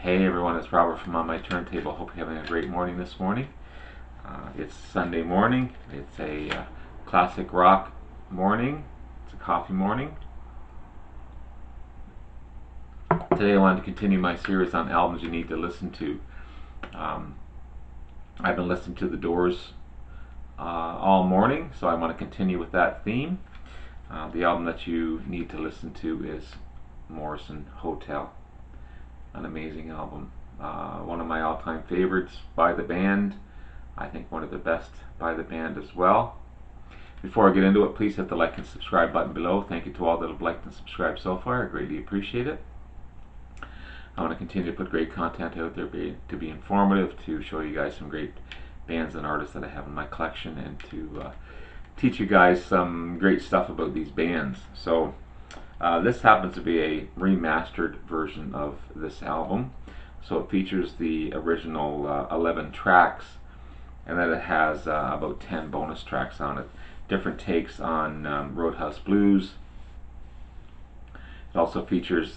Hey everyone, it's Robert from On My Turntable. Hope you're having a great morning this morning. It's Sunday morning. It's a classic rock morning. It's a coffee morning. Today I wanted to continue my series on albums you need to listen to. I've been listening to The Doors all morning, so I want to continue with that theme. The album that you need to listen to is Morrison Hotel. An amazing album. One of my all-time favorites by the band. I think one of the best by the band as well. Before I get into it, please hit the like and subscribe button below. Thank you to all that have liked and subscribed so far. I greatly appreciate it. I want to continue to put great content out there to be informative, to show you guys some great bands and artists that I have in my collection, and to teach you guys some great stuff about these bands. So this happens to be a remastered version of this album. So it features the original 11 tracks, and then it has about 10 bonus tracks on it. Different takes on Roadhouse Blues. It also features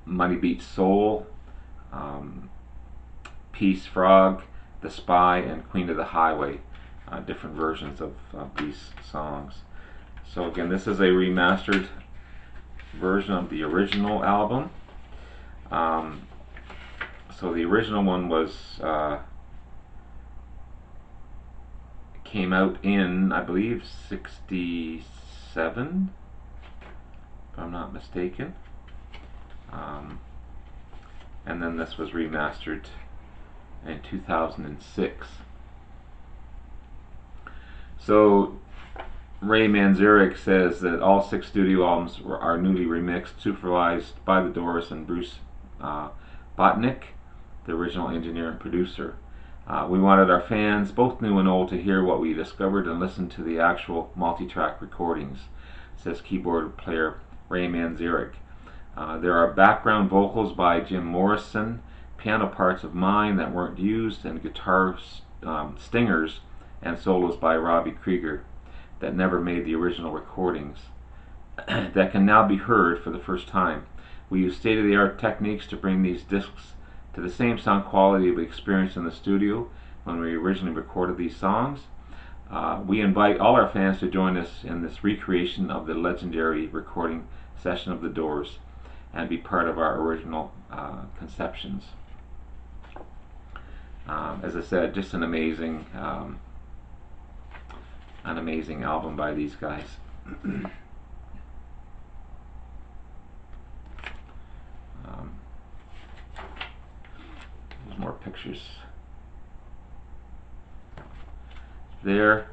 Money Beats Soul, Peace Frog, The Spy, and Queen of the Highway. Different versions of these songs. So again, this is a remastered version of the original album. So the original one was came out in, I believe, '67, if I'm not mistaken. And then this was remastered in 2006. So Ray Manzarek says that all 6 studio albums are newly remixed, supervised by the Doors and Bruce Botnick, the original engineer and producer. We wanted our fans, both new and old, to hear what we discovered and listen to the actual multi-track recordings, says keyboard player Ray Manzarek. There are background vocals by Jim Morrison, piano parts of mine that weren't used, and guitar stingers and solos by Robbie Krieger that never made the original recordings that can now be heard for the first time. We use state-of-the-art techniques to bring these discs to the same sound quality we experienced in the studio when we originally recorded these songs. We invite all our fans to join us in this recreation of the legendary recording session of The Doors and be part of our original conceptions. As I said, just an amazing album by these guys. There's more pictures there.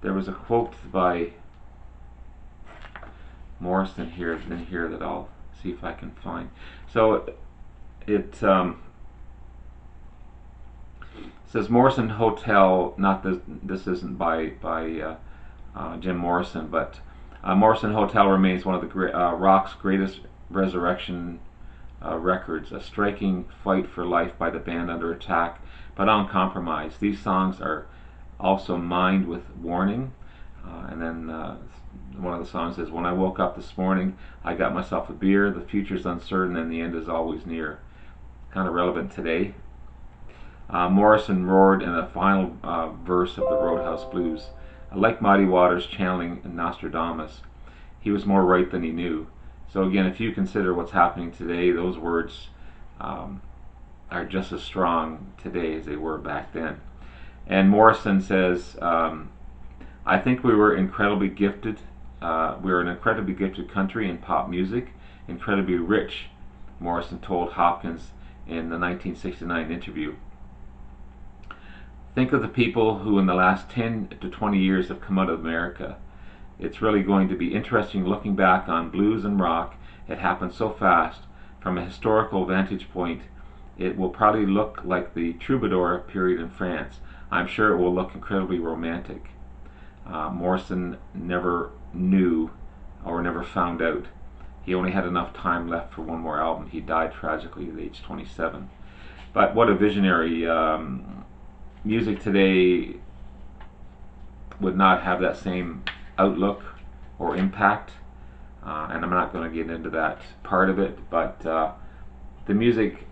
There was a quote by Morrison here that I'll see if I can find. So it says Morrison Hotel. Not this isn't by Jim Morrison, but Morrison Hotel remains one of the rock's greatest resurrection records. A striking fight for life by the band under attack, but uncompromised. These songs are also mined with warning. And then one of the songs says, "When I woke up this morning, I got myself a beer. The future's uncertain and the end is always near." Kind of relevant today. Morrison roared in the final verse of the Roadhouse Blues, like Muddy Waters channeling Nostradamus. He was more right than he knew. So again, if you consider what's happening today, those words are just as strong today as they were back then. And Morrison says, "I think we were incredibly gifted. We're an incredibly gifted country in pop music, incredibly rich," Morrison told Hopkins in the 1969 interview. "Think of the people who in the last 10 to 20 years have come out of America. It's really going to be interesting looking back on blues and rock. It happened so fast. From a historical vantage point, it will probably look like the troubadour period in France. I'm sure it will look incredibly romantic." Morrison never knew or never found out. He only had enough time left for one more album. He died tragically at age 27. But what a visionary music today would not have that same outlook or impact, and I'm not going to get into that part of it, but the music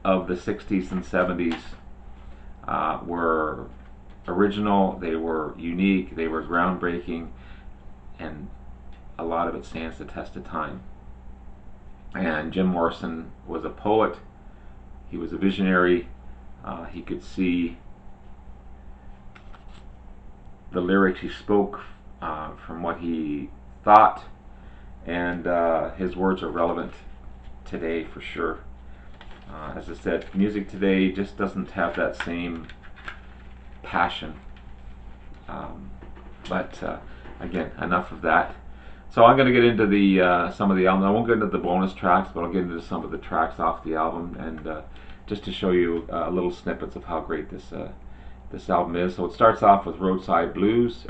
of the 60s and 70s were original, they were unique, they were groundbreaking, and a lot of it stands the test of time. And Jim Morrison was a poet, he was a visionary, he could see the lyrics, he spoke from what he thought, and his words are relevant today for sure. As I said, music today just doesn't have that same passion. But again, enough of that. So I'm going to get into the some of the album. I won't get into the bonus tracks, but I'll get into some of the tracks off the album, and just to show you little snippets of how great this album is. So it starts off with Roadhouse Blues.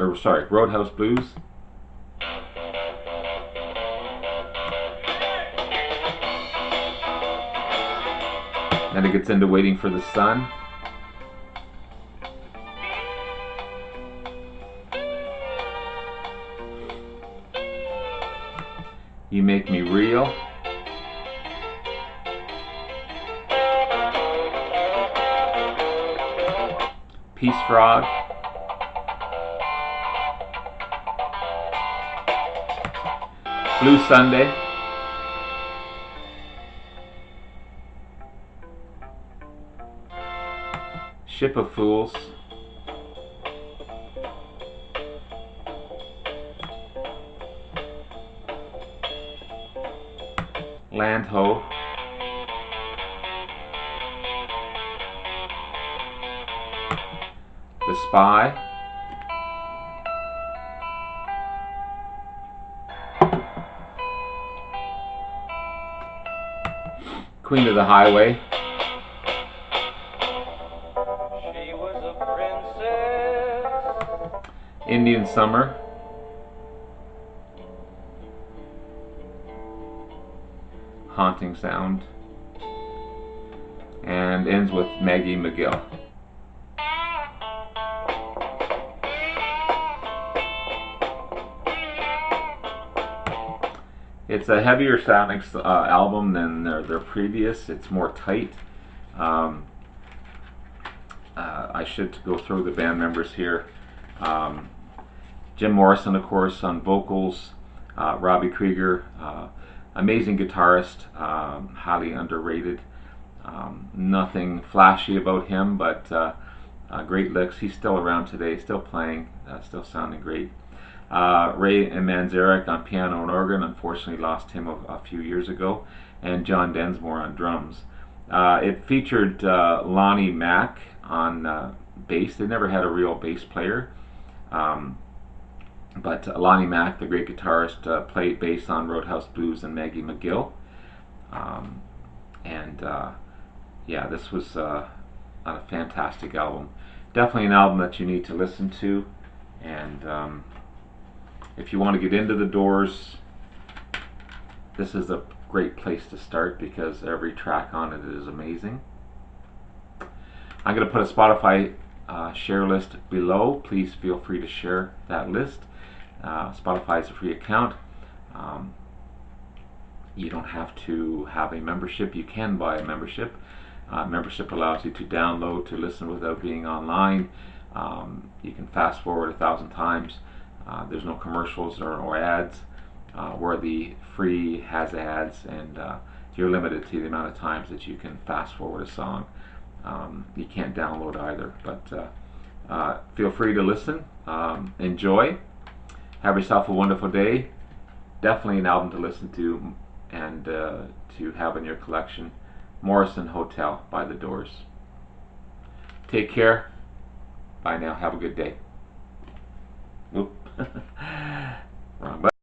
Then it gets into Waiting for the Sun. You Make Me Real. Peace Frog. Blue Sunday. Ship of Fools. Land Ho. The Spy. Queen of the Highway. She was a princess. Indian Summer. Haunting Sound. And ends with Maggie McGill. It's a heavier sounding album than their previous. It's more tight. I should go through the band members here. Jim Morrison, of course, on vocals. Robbie Krieger, amazing guitarist, highly underrated. Nothing flashy about him, but great licks. He's still around today, still playing, still sounding great. Ray Manzarek on piano and organ, unfortunately lost him a few years ago, and John Densmore on drums. It featured Lonnie Mack on bass. They never had a real bass player, but Lonnie Mack, the great guitarist, played bass on Roadhouse Blues and Maggie McGill. Yeah, this was a fantastic album. Definitely an album that you need to listen to, and if you want to get into the Doors, this is a great place to start because every track on it is amazing. I'm going to put a Spotify share list below. Please feel free to share that list. Spotify is a free account. You don't have to have a membership. You can buy a membership. Membership allows you to download, to listen without being online. You can fast forward 1,000 times. There's no commercials or ads, where the free has ads, and you're limited to the amount of times that you can fast forward a song. You can't download either, but feel free to listen, enjoy, have yourself a wonderful day. Definitely an album to listen to and to have in your collection. Morrison Hotel by The Doors. Take care. Bye now. Have a good day. Oop. Wrong button.